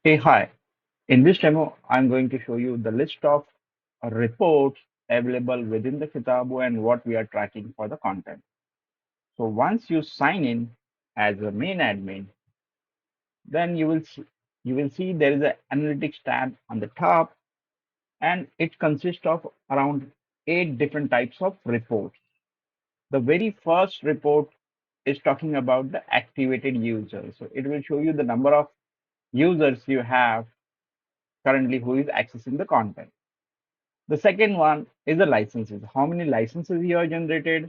Hey, hi. In this demo, I'm going to show you the list of reports available within the KITABOO and what we are tracking for the content. So once you sign in as a main admin, then you will see there is an analytics tab on the top, and it consists of around 8 different types of reports. The very first report is talking about the activated users. So it will show you the number of users you have currently who is accessing the content. The second one is the licenses. How many licenses you are generated,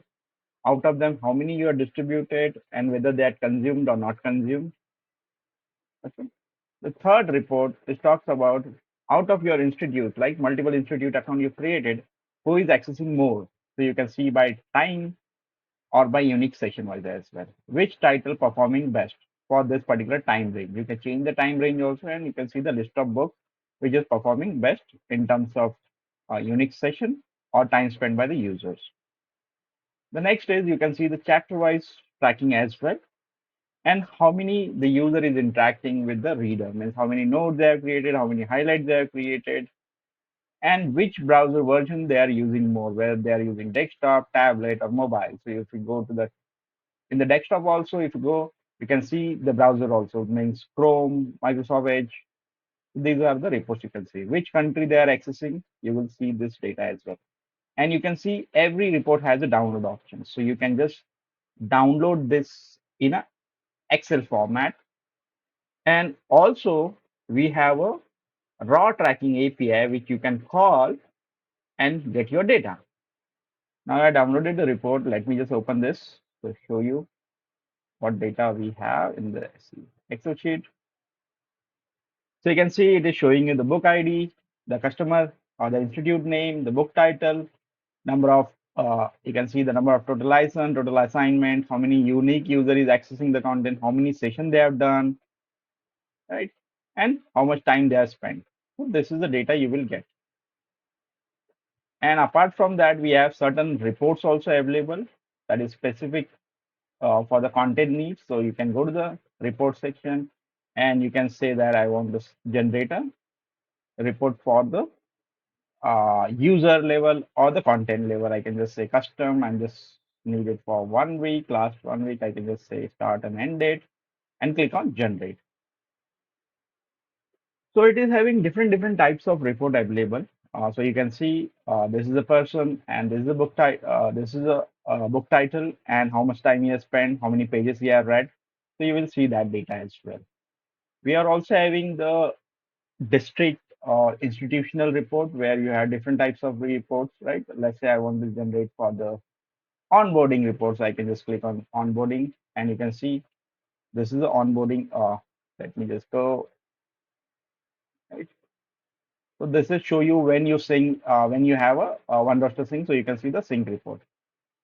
out of them, how many you are distributed, and whether they are consumed or not consumed. Okay. The third report is talks about out of your institute, like multiple institute account you created, who is accessing more. So you can see by time or by unique session wise as well. Which title performing best for this particular time range. You can change the time range also, and you can see the list of books which is performing best in terms of unique session or time spent by the users. The next is you can see the chapter wise tracking as well, and how many the user is interacting with the reader, means how many notes they have created, how many highlights they have created, and which browser version they are using more, whether they are using desktop, tablet, or mobile. So if you go to the in the desktop also, if you go, you can see the browser also. It means Chrome, Microsoft Edge. These are the reports you can see. Which country they are accessing, you will see this data as well. And you can see every report has a download option. So you can just download this in a Excel format. And also we have a raw tracking API which you can call and get your data. Now I downloaded the report. Let me just open this to show you what data we have in the Excel sheet. So you can see it is showing you the book ID, the customer or the institute name, the book title, number of you can see the number of total license, total assignment, how many unique user is accessing the content, how many session they have done, right? And how much time they have spent. So this is the data you will get. And apart from that, we have certain reports also available that is specific for the content needs. So you can go to the report section and you can say that I want to generate a report for the user level or the content level. I can just say custom and just need it for 1 week, last 1 week. I can just say start and end date and click on generate. So it is having different types of report available. So you can see this is a person and this is a book title. This is a book title and how much time he has spent, how many pages he has read. So you will see that data as well. We are also having the district or institutional report where you have different types of reports, right? Let's say I want to generate for the onboarding reports. I can just click on onboarding and you can see this is the onboarding. Let me just go. Right. So this is show you when you sync, when you have a one roster sync, so you can see the sync report.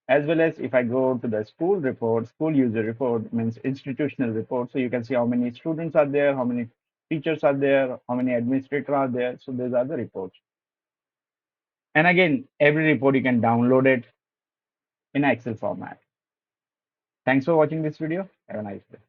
As well as if I go to the school report, school user report means institutional report. So you can see how many students are there, how many teachers are there, how many administrators are there. So these are the reports. And again, every report you can download it in Excel format. Thanks for watching this video. Have a nice day.